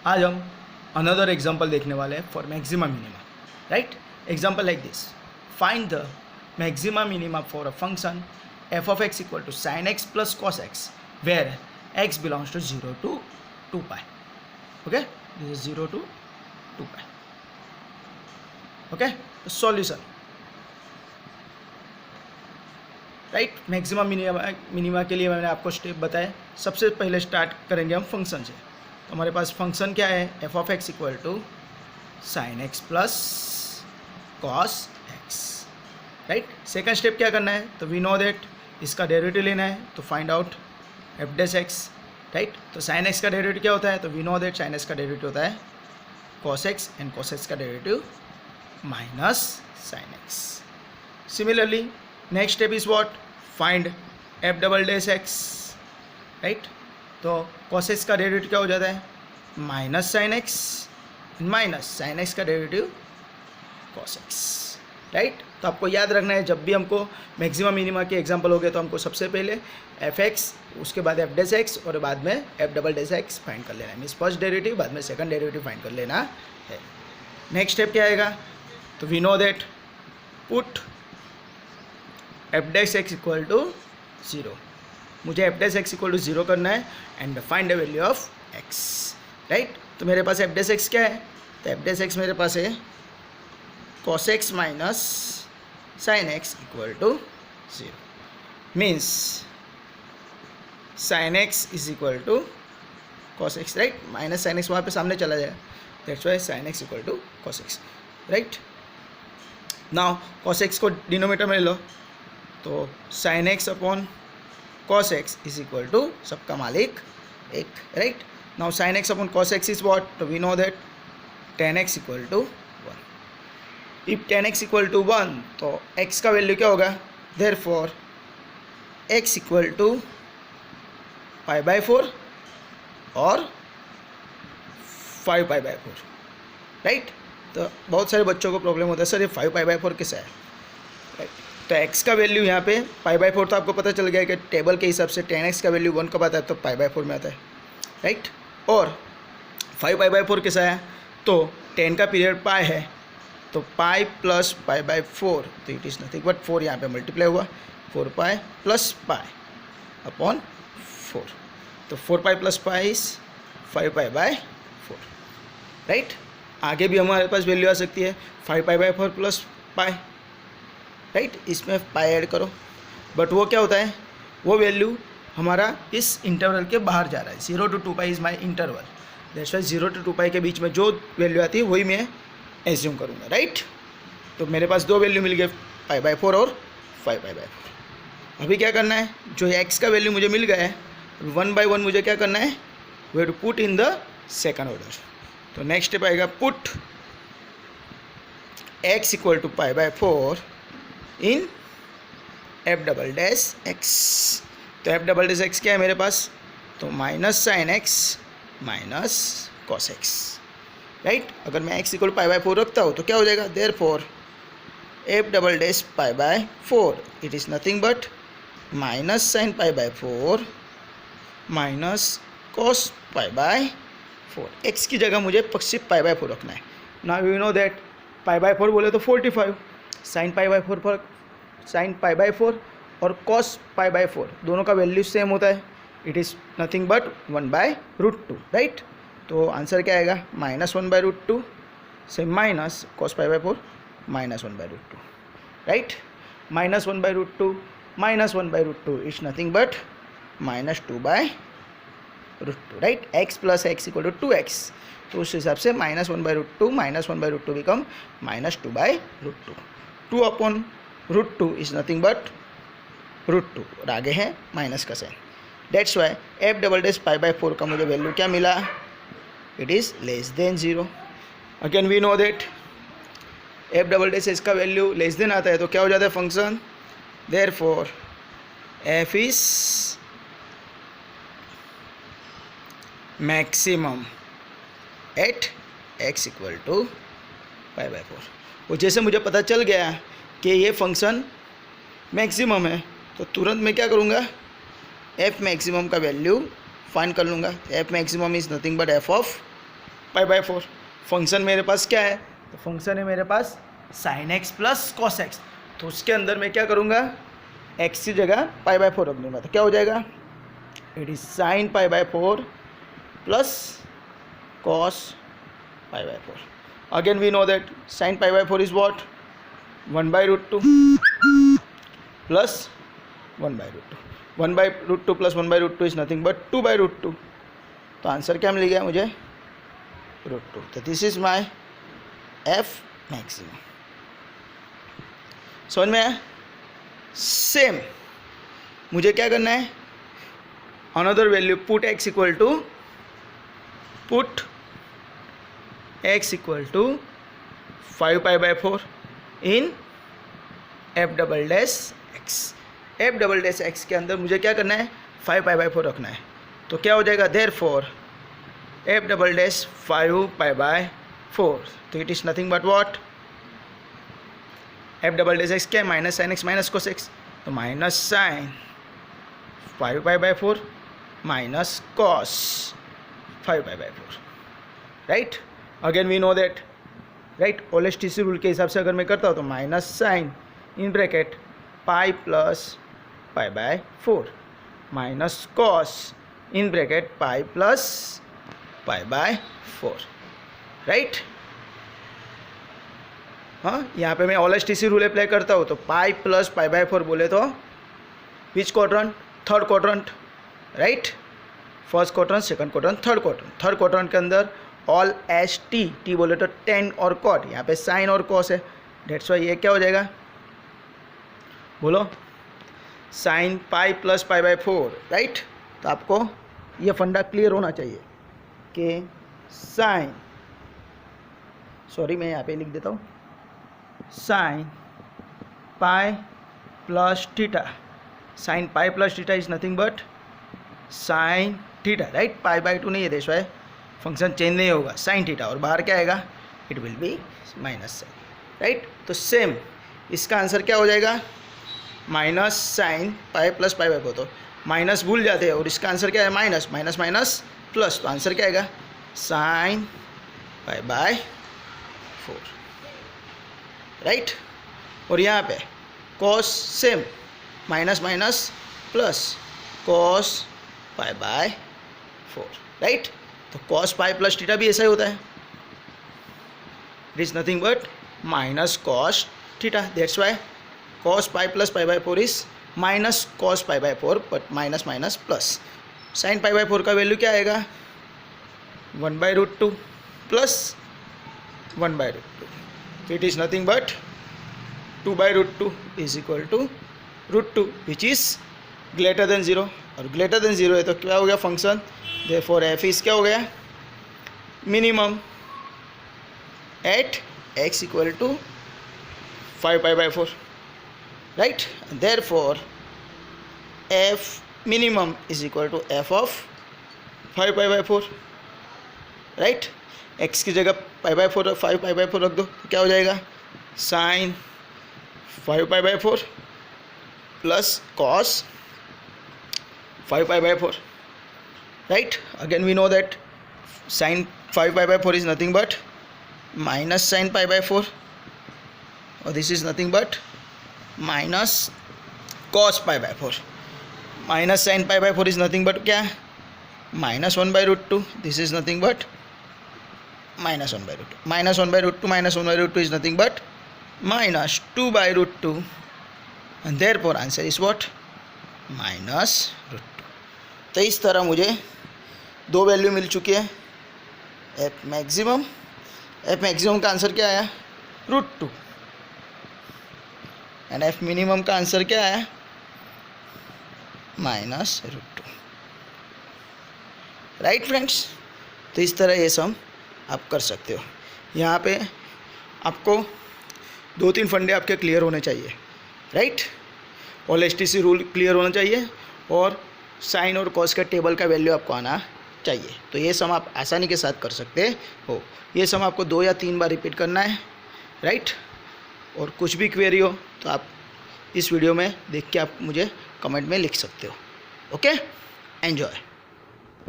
आज हम another example देखने वाले हैं for maxima minima, right. Example like this, find the maxima minima for a function f of x equal to sine x plus cos x where x belongs to 0 to 2 pi. Okay, this is 0 to 2 pi. Okay, तो solution, right. Maxima minima के लिए मैंने आपको step बताए। सबसे पहले start करेंगे हम फंक्शन से। तो हमारे पास फंक्शन क्या है, f of x equal to sine x plus cos x, right. Second step क्या करना है, तो वी नो दैट इसका डेरिवेटिव लेना है, तो find out f dash x, right. तो साइन एक्स का डेरिवेटिव क्या होता है, तो we know that sine x का डेरिवेटिव होता है cos x and cos x का derivative minus sine x. Similarly next step is what, find F double dash x, right. तो कॉस एक्स का डेरिवेटिव क्या हो जाता है, minus sine x minus sine x का डेरिवेटिव कॉस एक्स, राइट। तो आपको याद रखना है, जब भी हमको मैक्सिमा मिनिमा के एग्जांपल हो गए तो हमको सबसे पहले एफ एक्स, उसके बाद एफ डैश एक्स और बाद में F double dash x find कर लेना है। मीन्स फर्स्ट डेरिवेटिव बाद में सेकंड डेरिवेटिव फाइंड कर लेना है। नेक्स्ट स्टेप क्या आएगा, तो we know that put f dash x equal to 0। मुझे f dash x equal to 0 करना है and find the value of x, right. तो मेरे पास एफ डैश एक्स क्या है, तो एफ डैश एक्स मेरे पास है cos x minus sine x equal to 0। Means sine x is equal to cos x, right. Minus sine x वहाँ पे सामने चला जाएगा, that's why sine x equal to cos x, right. Now cos x को denominator में ले लो, तो sine x upon cos x is equal to सबका मालिक एक, right. Now sine x upon cos x is what, तो we know that tan x equal to 1। If tan x equal to 1 तो एक्स का वैल्यू क्या होगा, therefore x equal to pi by 4 और 5 pi by 4, right. तो बहुत सारे बच्चों को प्रॉब्लम होता है, सर ये 5 पाई बाय 4 कैसा है, राइट। तो x का वैल्यू यहाँ पे पाई बाय 4, तो आपको पता चल गया कि टेबल के हिसाब से 10x का वैल्यू 1 कब आता है, तो पाई बाय 4 में आता है, राइट। और 5 पाई बाय 4 कैसा है, तो 10 का पीरियड पाई है, तो पाई प्लस पाई बाय 4, तो इट इज़ नथिंग बट 4 यहाँ पे मल्टीप्लाई हुआ, 4 पाई प्लस पाई अपॉन 4, तो 4 पाई plus pi is 5 pi by 4, right. आगे भी हमारे पास वैल्यू आ सकती है 5 pi by 4 plus pi, right. इसमें पाई ऐड करो, बट वो क्या होता है, वो वैल्यू हमारा इस इंटरवल के बाहर जा रहा है। 0 to 2 pi is my interval, that's why 0 to 2 पाई के बीच में जो वैल्यू आती है वही मैं एज्यूम करूँगा, राइट। तो मेरे पास दो वैल्यू मिल गए, पाई बाय 4 और 5 पाई बाय 4। अभी क्या करना है, जो एक्स का वैल्यू मुझे मिल गया है, 1 बाय 1 मुझे क्या करना है, we have to put in the second order. तो नेक्स्ट स्टेप आएगा, put x equal to pi by 4 in f double dash x. तो एफ डबल डैश एक्स क्या है मेरे पास, तो minus sine x minus cos x, right. अगर मैं एक्स इक्वल पाई बाय 4 रखता हूँ तो क्या हो जाएगा, therefore F double dash pi by 4 it is nothing but minus sine pi by 4 minus cos pi by 4। X की जगह मुझे सिर्फ पाई बाय 4 रखना है। Now you know that pi by 4 बोले तो 45, साइन पाई बाय 4 पर साइन पाई बाय 4 और कॉस पाई बाय 4 दोनों का वैल्यू सेम होता है, it is nothing but 1 by root 2, right. तो आंसर क्या आएगा, माइनस 1 बाय रूट 2 से minus cos pi by 4 minus 1 by root 2, right. Minus 1 by root 2 minus 1 by root 2 is nothing but minus 2 by root 2, right. X plus x equal to 2x, तो उस हिसाब से minus 1 by root 2 minus 1 by root 2 become minus 2 by root 2। 2 upon root 2 is nothing but root 2 और आगे है minus का sign, that's why f double dash pi by 4 का मुझे वैल्यू क्या मिला, it is less than 0। Again we know that f double dash इसका value less than आता है तो क्या हो जाता है function, therefore f is maximum at x equal to pi by 4। और जैसे मुझे पता चल गया कि ये फंक्शन मैक्सिमम है तो तुरंत मैं क्या करूँगा, एफ मैक्सिमम का वैल्यू फाइंड कर लूँगा। F maximum is nothing but f of pi by 4। Function मेरे पास क्या है, तो फंक्शन है मेरे पास sine x plus cos x. तो उसके अंदर मैं क्या करूँगा, एक्स की जगह पाई बाय 4 रख दूँगा। तो क्या हो जाएगा, it is sine pi by 4 plus cos pi by 4। Again we know that sine pi by 4 is what, 1/√2 plus 1/√2। 1/√2 plus 1/√2 is nothing but 2/√2। तो आंसर क्या मिल गया मुझे, √2। तो this is my f maximum. समझ में आया। सेम मुझे क्या करना है, another value put x equal to 5 pi by 4 in f double dash x। f double dash x के अंदर मुझे क्या करना है, 5 पाई बाय 4 रखना है। तो क्या हो जाएगा, therefore f double dash 5 pi by 4। तो it is nothing but what, f double dash x क्या है, minus sine x minus cos x। तो minus sine 5 pi by 4 minus cos 5 pi by 4, right. Again we know that, right, ओलेस्टिसी rule के हिसाब से अगर मैं करता हूँ तो minus sine in bracket pi plus pi by 4 minus cos in bracket pi plus pi by 4, right. हाँ, यहाँ पे मैं ओलेस्टिसी रूल अप्लाई करता हूँ तो पाई प्लस पाई बाय 4 बोले तो विच quadrant, third quadrant, right. First quadrant, second quadrant, third quadrant. Third quadrant के अंदर ऑल एस टी, टी बोले तो टेन और कॉट, यहाँ पे साइन और कॉस है। डेट्स वाई ये क्या हो जाएगा, बोलो, sign pi plus pi by 4, right. तो आपको ये फंडा क्लियर होना चाहिए कि साइन, सॉरी मैं यहाँ पे लिख देता हूँ, sign pi plus theta, sign pi plus theta is nothing but sine theta, right. Pi by 2 नहीं है, देश वाई फंक्शन चेंज नहीं होगा, साइन थीटा, और बाहर क्या आएगा, it will be minus sine, right. तो सेम इसका आंसर क्या हो जाएगा, minus sine pi plus pi by 4। तो माइनस भूल जाते हैं और इसका आंसर क्या है, माइनस माइनस माइनस प्लस। तो आंसर क्या आएगा, साइन पाई बाय 4, राइट। और यहाँ पे cos same, minus minus plus cos pi by 4, right. तो कॉस पाई प्लस थीटा भी ऐसा ही होता है, it is nothing but minus cos theta. That's why cos pi plus pi by 4 is minus cos pi by 4, but minus minus plus. Sine pi by 4 का value क्या आएगा, 1/√2 plus 1/√2। तो it is nothing but 2/√2 is equal to √2 which is greater than 0, और greater than 0 है तो क्या हो गया फंक्शन, देयरफॉर एफ इज क्या हो गया, minimum at x equal to 5 pi by 4, right. Therefore f minimum is equal to f of 5 pi by 4, right. x की जगह पाई बाय 4 5 पाई बाय 4 रख दो, तो क्या हो जाएगा, sine 5 pi by 4 plus cos 5 pi by 4, right. Again we know that sin 5 pi by 4 is nothing but minus sin pi by 4, or this is nothing but minus cos pi by 4. Minus sin pi by 4 is nothing but क्या, minus 1/√2. This is nothing but minus 1/√2. Minus 1/√2 minus 1/√2 is nothing but minus 2/√2, and therefore answer is what, minus √2. तो इस तरह मुझे दो value मिल चुकी है, F maximum का answer क्या आया, √2, एंड एफ मिनिमम का आंसर क्या आया, माइनस √2, राइट फ्रेंड्स। तो इस तरह ये सम आप कर सकते हो। यहाँ पे आपको 2-3 फंडे आपके क्लियर होने चाहिए, राइट। ओलेस्टिसी रूल क्लियर होना चाहिए और साइन और कॉस का टेबल का वैल्यू आपको आना चाहिए। तो ये सम आप आसानी के साथ कर सकते हो। ये सम आपको 2 या 3 बार रिपीट करना है, राइट। और कुछ भी क्वेरी हो तो आप इस वीडियो में देख के आप मुझे कमेंट में लिख सकते हो। Okay, enjoy.